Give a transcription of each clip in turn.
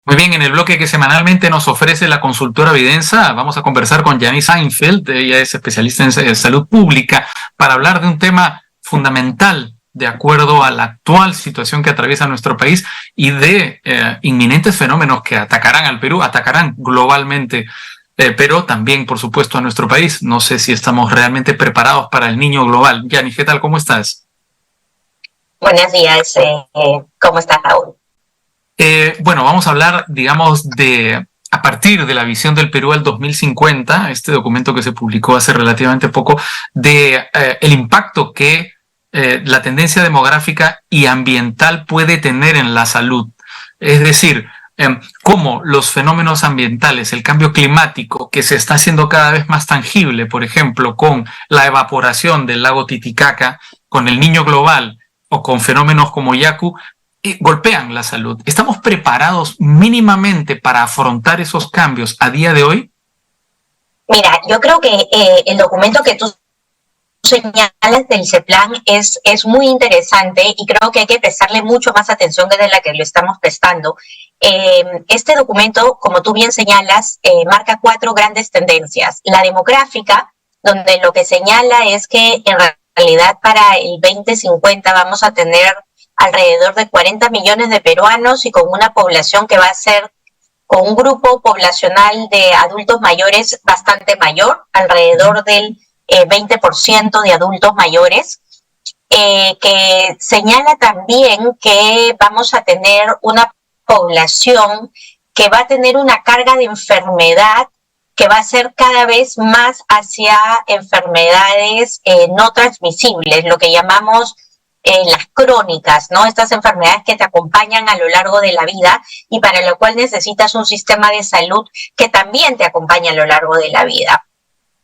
Muy bien, en el bloque que semanalmente nos ofrece la consultora Videnza, vamos a conversar con Janice Seinfeld. Ella es especialista en salud pública para hablar de un tema fundamental de acuerdo a la actual situación que atraviesa nuestro país y de inminentes fenómenos que atacarán al Perú, atacarán globalmente, pero también, por supuesto, a nuestro país. No sé si estamos realmente preparados para el niño global. Janice, ¿qué tal? ¿Cómo estás? Buenos días, ¿cómo estás, Raúl? Bueno, vamos a hablar, digamos, a partir de la visión del Perú al 2050, este documento que se publicó hace relativamente poco, de el impacto que la tendencia demográfica y ambiental puede tener en la salud. Es decir, cómo los fenómenos ambientales, el cambio climático, que se está haciendo cada vez más tangible, por ejemplo, con la evaporación del lago Titicaca, con el niño global o con fenómenos como Yaku, golpean la salud. ¿Estamos preparados mínimamente para afrontar esos cambios a día de hoy? Mira, yo creo que el documento que tú señalas del CEPLAN es muy interesante y creo que hay que prestarle mucho más atención desde la que lo estamos prestando. Este documento, como tú bien señalas, marca 4 grandes tendencias. La demográfica, donde lo que señala es que en realidad para el 2050 vamos a tener alrededor de 40 millones de peruanos y con una población que va a ser con un grupo poblacional de adultos mayores bastante mayor, alrededor del 20% de adultos mayores, que señala también que vamos a tener una población que va a tener una carga de enfermedad que va a ser cada vez más hacia enfermedades no transmisibles, lo que llamamos las crónicas, ¿no? Estas enfermedades que te acompañan a lo largo de la vida y para lo cual necesitas un sistema de salud que también te acompaña a lo largo de la vida.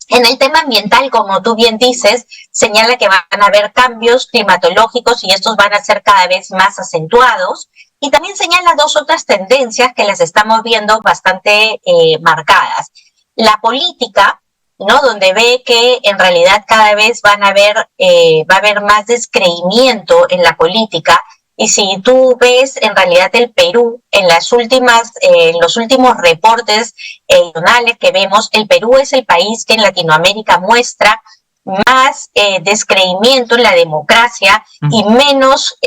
En el tema ambiental, como tú bien dices, señala que van a haber cambios climatológicos y estos van a ser cada vez más acentuados. Y también señala 2 otras tendencias que las estamos viendo bastante marcadas. La política, ¿no? Donde ve que en realidad cada vez va a haber más descreimiento en la política. Y si tú ves en realidad el Perú, en los últimos reportes regionales que vemos, el Perú es el país que en Latinoamérica muestra más descreimiento en la democracia y menos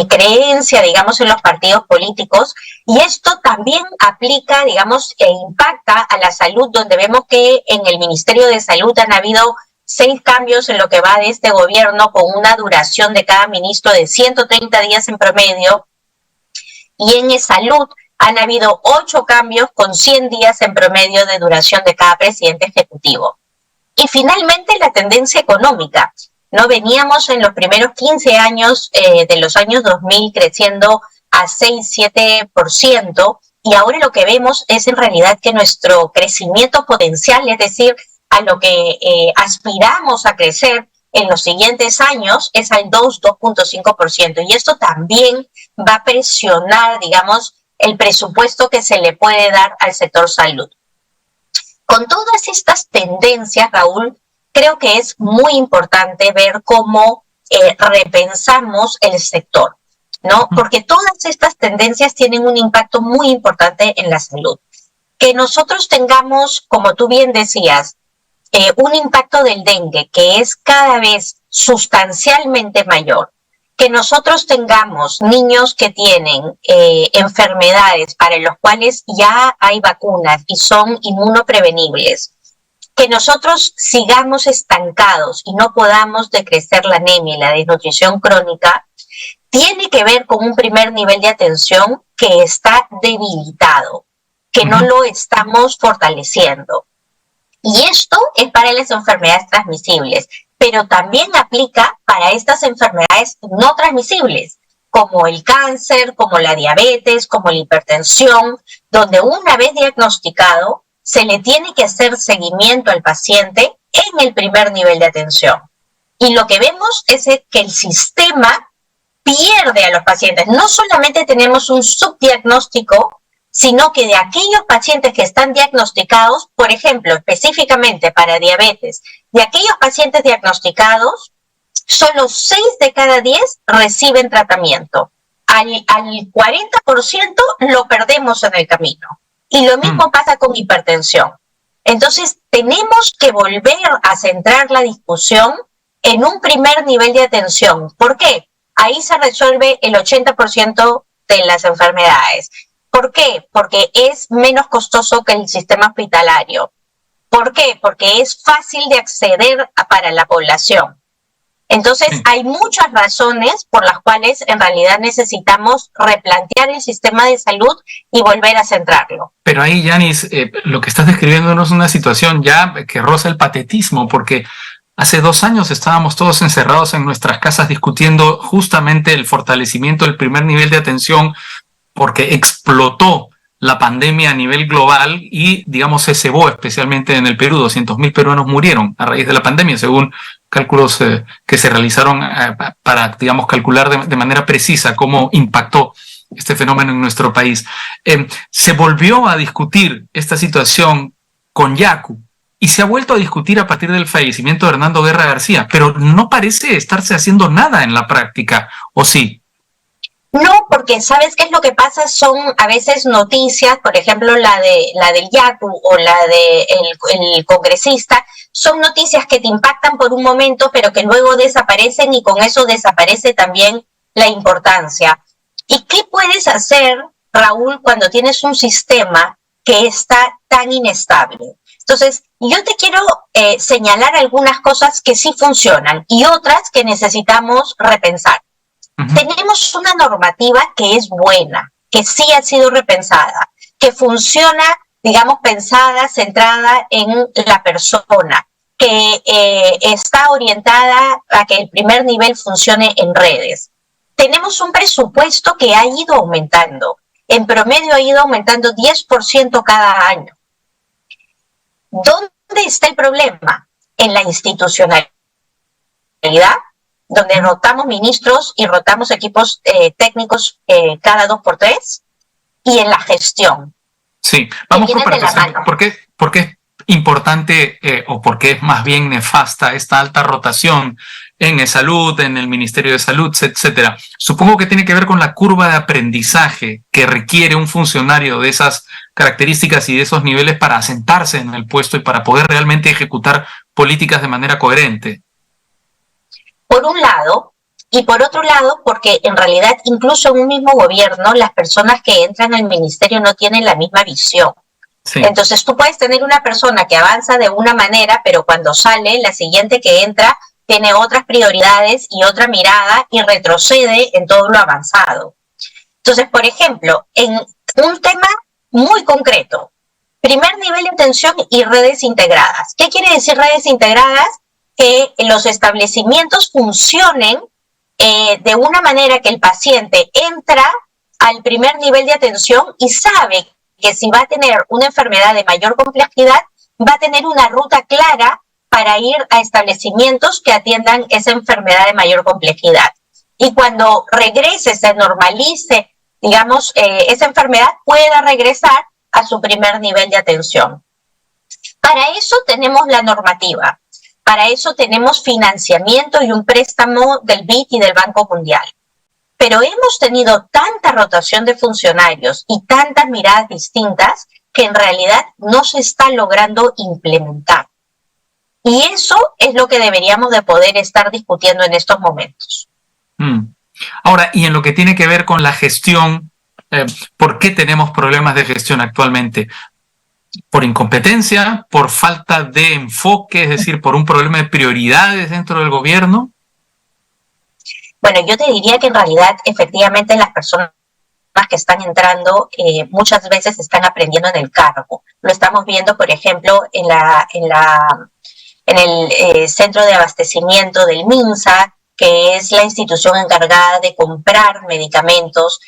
creencia, digamos, en los partidos políticos, y esto también aplica, digamos, e impacta a la salud, donde vemos que en el Ministerio de Salud han habido 6 cambios en lo que va de este gobierno, con una duración de cada ministro de 130 días en promedio, y en salud han habido 8 cambios con 100 días en promedio de duración de cada presidente ejecutivo. Y finalmente la tendencia económica. No veníamos en los primeros 15 años de los años 2000 creciendo a 6-7%, y ahora lo que vemos es en realidad que nuestro crecimiento potencial, es decir, a lo que aspiramos a crecer en los siguientes años, es al 2.5%, y esto también va a presionar, digamos, el presupuesto que se le puede dar al sector salud. Con todas estas tendencias, Raúl, creo que es muy importante ver cómo repensamos el sector, ¿no? Porque todas estas tendencias tienen un impacto muy importante en la salud. Que nosotros tengamos, como tú bien decías, un impacto del dengue que es cada vez sustancialmente mayor, que nosotros tengamos niños que tienen enfermedades para los cuales ya hay vacunas y son inmunoprevenibles, que nosotros sigamos estancados y no podamos decrecer la anemia y la desnutrición crónica, tiene que ver con un primer nivel de atención que está debilitado, que no lo estamos fortaleciendo. Y esto es para las enfermedades transmisibles, pero también aplica para estas enfermedades no transmisibles, como el cáncer, como la diabetes, como la hipertensión, donde una vez diagnosticado, se le tiene que hacer seguimiento al paciente en el primer nivel de atención. Y lo que vemos es que el sistema pierde a los pacientes. No solamente tenemos un subdiagnóstico, sino que de aquellos pacientes que están diagnosticados, por ejemplo, específicamente para diabetes, de aquellos pacientes diagnosticados, solo 6 de cada 10 reciben tratamiento. al 40% lo perdemos en el camino. Y lo mismo pasa con hipertensión. Entonces, tenemos que volver a centrar la discusión en un primer nivel de atención. ¿Por qué? Ahí se resuelve el 80% de las enfermedades. ¿Por qué? Porque es menos costoso que el sistema hospitalario. ¿Por qué? Porque es fácil de acceder para la población. Entonces, hay muchas razones por las cuales en realidad necesitamos replantear el sistema de salud y volver a centrarlo. Pero ahí, Yanis, lo que estás describiendo no es una situación ya que roza el patetismo, porque hace 2 años estábamos todos encerrados en nuestras casas discutiendo justamente el fortalecimiento del primer nivel de atención, porque explotó la pandemia a nivel global y, digamos, se cebó especialmente en el Perú. 200.000 peruanos murieron a raíz de la pandemia, según cálculos que se realizaron para, digamos, calcular de manera precisa cómo impactó este fenómeno en nuestro país. Se volvió a discutir esta situación con Yacu y se ha vuelto a discutir a partir del fallecimiento de Hernando Guerra García, pero no parece estarse haciendo nada en la práctica, ¿o sí? No, porque ¿sabes qué es lo que pasa? Son a veces noticias, por ejemplo la del Yacu o la del congresista, son noticias que te impactan por un momento, pero que luego desaparecen y con eso desaparece también la importancia. ¿Y qué puedes hacer, Raúl, cuando tienes un sistema que está tan inestable? Entonces, yo te quiero señalar algunas cosas que sí funcionan y otras que necesitamos repensar. Tenemos una normativa que es buena, que sí ha sido repensada, que funciona, digamos, pensada, centrada en la persona, que está orientada a que el primer nivel funcione en redes. Tenemos un presupuesto que ha ido aumentando. En promedio ha ido aumentando 10% cada año. ¿Dónde está el problema? En la institucionalidad, donde rotamos ministros y rotamos equipos técnicos cada 2 por 3, y en la gestión. Sí, vamos por partes. ¿Por qué es importante o por qué es más bien nefasta esta alta rotación en salud, en el Ministerio de Salud, etcétera? Supongo que tiene que ver con la curva de aprendizaje que requiere un funcionario de esas características y de esos niveles para asentarse en el puesto y para poder realmente ejecutar políticas de manera coherente. Por un lado, y por otro lado, porque en realidad incluso en un mismo gobierno las personas que entran al ministerio no tienen la misma visión. Sí. Entonces tú puedes tener una persona que avanza de una manera, pero cuando sale, la siguiente que entra tiene otras prioridades y otra mirada y retrocede en todo lo avanzado. Entonces, por ejemplo, en un tema muy concreto, primer nivel de atención y redes integradas. ¿Qué quiere decir redes integradas? Que los establecimientos funcionen de una manera que el paciente entra al primer nivel de atención y sabe que si va a tener una enfermedad de mayor complejidad, va a tener una ruta clara para ir a establecimientos que atiendan esa enfermedad de mayor complejidad. Y cuando regrese, se normalice, digamos, esa enfermedad, pueda regresar a su primer nivel de atención. Para eso tenemos la normativa. Para eso tenemos financiamiento y un préstamo del BID y del Banco Mundial. Pero hemos tenido tanta rotación de funcionarios y tantas miradas distintas que en realidad no se está logrando implementar. Y eso es lo que deberíamos de poder estar discutiendo en estos momentos. Ahora, y en lo que tiene que ver con la gestión, ¿por qué tenemos problemas de gestión actualmente? ¿Por incompetencia? ¿Por falta de enfoque? Es decir, ¿por un problema de prioridades dentro del gobierno? Bueno, yo te diría que en realidad, efectivamente, las personas que están entrando muchas veces están aprendiendo en el cargo. Lo estamos viendo, por ejemplo, en el centro de abastecimiento del MINSA, que es la institución encargada de comprar medicamentos,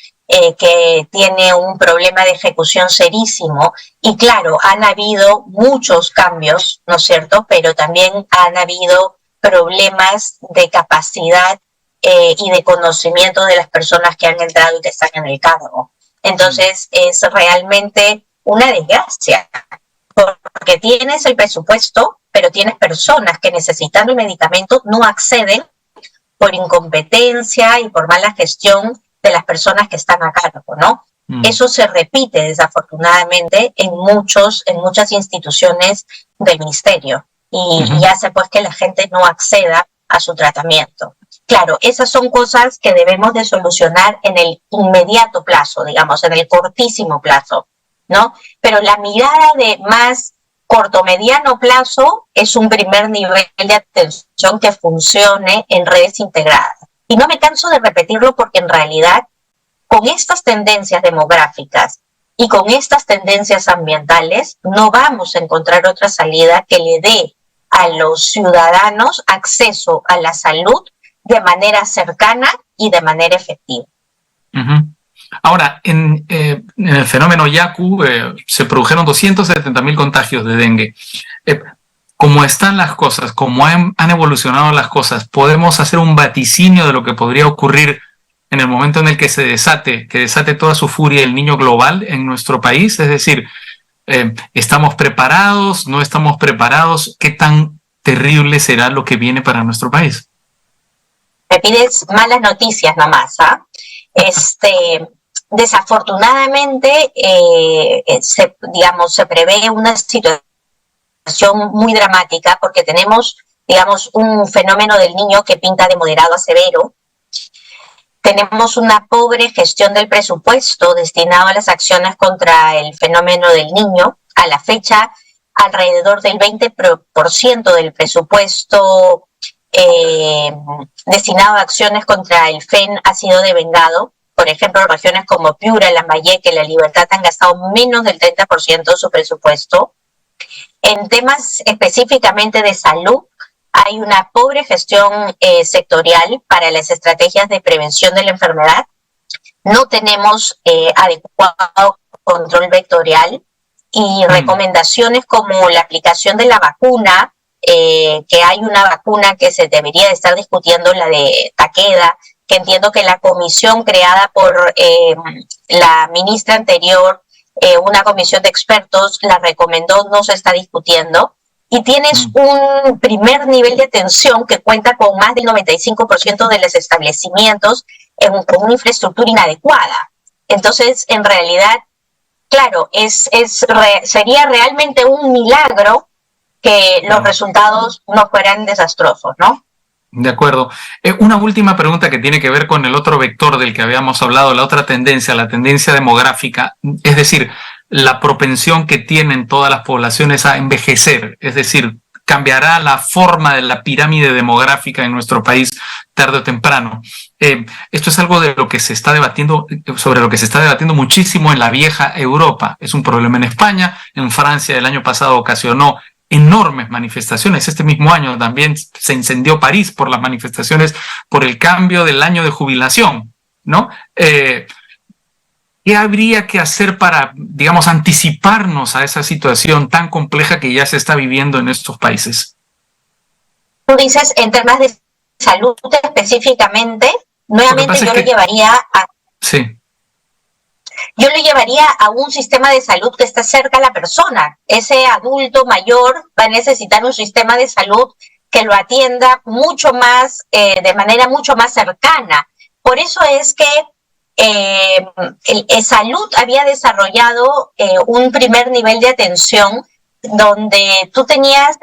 que tiene un problema de ejecución serísimo. Y claro, han habido muchos cambios, ¿no es cierto? Pero también han habido problemas de capacidad y de conocimiento de las personas que han entrado y que están en el cargo. Entonces, es realmente una desgracia, porque tienes el presupuesto, pero tienes personas que necesitando el medicamento no acceden por incompetencia y por mala gestión de las personas que están a cargo, ¿no? Eso se repite desafortunadamente en muchas instituciones del ministerio y hace pues que la gente no acceda a su tratamiento. Claro, esas son cosas que debemos de solucionar en el inmediato plazo, digamos, en el cortísimo plazo, ¿no? Pero la mirada de más corto-mediano plazo es un primer nivel de atención que funcione en redes integradas. Y no me canso de repetirlo porque en realidad con estas tendencias demográficas y con estas tendencias ambientales no vamos a encontrar otra salida que le dé a los ciudadanos acceso a la salud de manera cercana y de manera efectiva. Ahora, en el fenómeno Yaku se produjeron 270.000 contagios de dengue. Como están las cosas, como han evolucionado las cosas, podemos hacer un vaticinio de lo que podría ocurrir en el momento en el que se desate toda su furia el niño global en nuestro país. Es decir, ¿estamos preparados? ¿No estamos preparados? ¿Qué tan terrible será lo que viene para nuestro país? Me pides malas noticias nomás, ¿ah? Desafortunadamente, se prevé una situación muy dramática porque tenemos, digamos, un fenómeno del niño que pinta de moderado a severo. Tenemos una pobre gestión del presupuesto destinado a las acciones contra el fenómeno del niño. A la fecha, alrededor del 20% del presupuesto destinado a acciones contra el FEN ha sido devengado. Por ejemplo, regiones como Piura, Lambayeque, La Libertad han gastado menos del 30% de su presupuesto. En temas específicamente de salud, hay una pobre gestión sectorial para las estrategias de prevención de la enfermedad. No tenemos adecuado control vectorial y recomendaciones como la aplicación de la vacuna, que hay una vacuna que se debería de estar discutiendo, la de Takeda, que entiendo que la comisión creada por la ministra anterior, una comisión de expertos, la recomendó, no se está discutiendo. Y tienes un primer nivel de atención que cuenta con más del 95% de los establecimientos con una infraestructura inadecuada. Entonces, en realidad, claro, sería realmente un milagro que los resultados no fueran desastrosos, ¿no? De acuerdo. Una última pregunta que tiene que ver con el otro vector del que habíamos hablado, la otra tendencia, la tendencia demográfica, es decir, la propensión que tienen todas las poblaciones a envejecer, es decir, cambiará la forma de la pirámide demográfica en nuestro país tarde o temprano. Esto es algo de lo que se está debatiendo, sobre lo que se está debatiendo muchísimo en la vieja Europa. Es un problema en España, en Francia el año pasado ocasionó enormes manifestaciones. Este mismo año también se incendió París por las manifestaciones por el cambio del año de jubilación, ¿no? ¿Qué habría que hacer para, digamos, anticiparnos a esa situación tan compleja que ya se está viviendo en estos países? Tú dices en temas de salud específicamente, nuevamente yo lo llevaría a... Sí. Yo lo llevaría a un sistema de salud que está cerca a la persona. Ese adulto mayor va a necesitar un sistema de salud que lo atienda mucho más, de manera mucho más cercana. Por eso es que Salud había desarrollado un primer nivel de atención donde tú tenías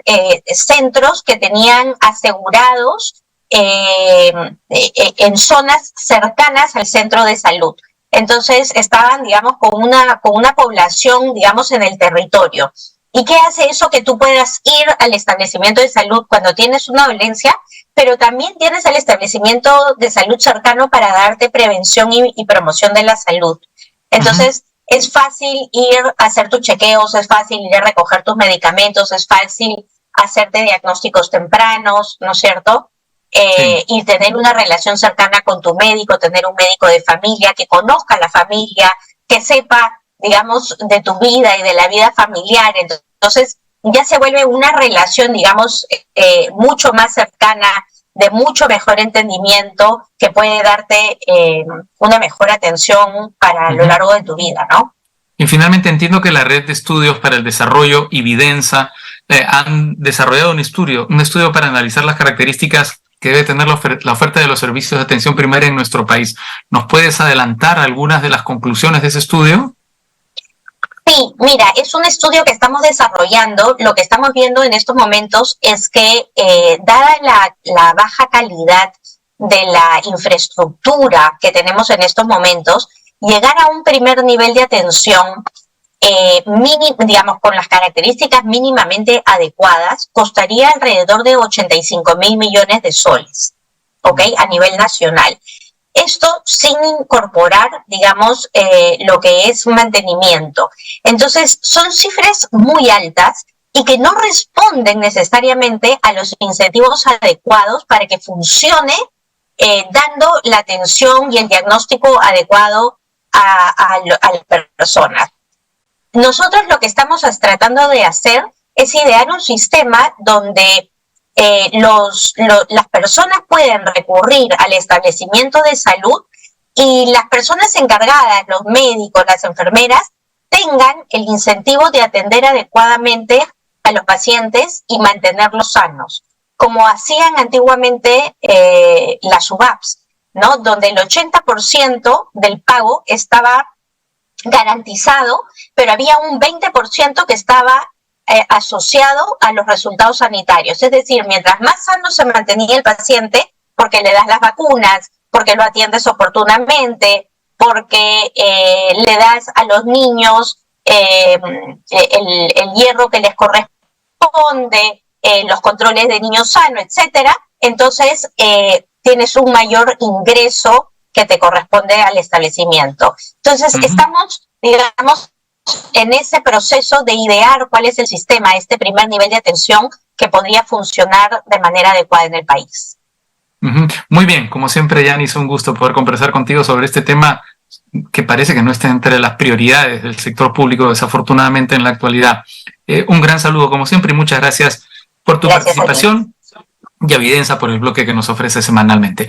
centros que tenían asegurados en zonas cercanas al centro de salud. Entonces estaban, digamos, con una población, digamos, en el territorio. ¿Y qué hace eso? Que tú puedas ir al establecimiento de salud cuando tienes una dolencia, pero también tienes el establecimiento de salud cercano para darte prevención y promoción de la salud. Entonces, es fácil ir a hacer tus chequeos, es fácil ir a recoger tus medicamentos, es fácil hacerte diagnósticos tempranos, ¿no es cierto? Sí. Y tener una relación cercana con tu médico, tener un médico de familia que conozca a la familia, que sepa, digamos, de tu vida y de la vida familiar. Entonces, ya se vuelve una relación, digamos, mucho más cercana, de mucho mejor entendimiento, que puede darte una mejor atención para lo largo de tu vida, ¿no? Y finalmente entiendo que la Red de Estudios para el Desarrollo y Vidensa han desarrollado un estudio para analizar las características que debe tener la oferta de los servicios de atención primaria en nuestro país. ¿Nos puedes adelantar algunas de las conclusiones de ese estudio? Sí, mira, es un estudio que estamos desarrollando. Lo que estamos viendo en estos momentos es que, dada la baja calidad de la infraestructura que tenemos en estos momentos, llegar a un primer nivel de atención, digamos, con las características mínimamente adecuadas, costaría alrededor de 85.000 millones de soles, ¿ok? A nivel nacional. Esto sin incorporar, digamos, lo que es mantenimiento. Entonces, son cifras muy altas y que no responden necesariamente a los incentivos adecuados para que funcione, dando la atención y el diagnóstico adecuado a las personas. Nosotros lo que estamos tratando de hacer es idear un sistema donde las personas pueden recurrir al establecimiento de salud y las personas encargadas, los médicos, las enfermeras, tengan el incentivo de atender adecuadamente a los pacientes y mantenerlos sanos, como hacían antiguamente las SUBAPs, ¿no? Donde el 80% del pago estaba garantizado, pero había un 20% que estaba asociado a los resultados sanitarios. Es decir, mientras más sano se mantenía el paciente, porque le das las vacunas, porque lo atiendes oportunamente, porque le das a los niños el hierro que les corresponde, los controles de niños sanos, etcétera, entonces tienes un mayor ingreso que te corresponde al establecimiento. Entonces, estamos, digamos, en ese proceso de idear cuál es el sistema, este primer nivel de atención que podría funcionar de manera adecuada en el país. Muy bien, como siempre, Yanis, un gusto poder conversar contigo sobre este tema que parece que no está entre las prioridades del sector público, desafortunadamente, en la actualidad. Un gran saludo, como siempre, y muchas gracias por tu participación y evidencia por el bloque que nos ofrece semanalmente.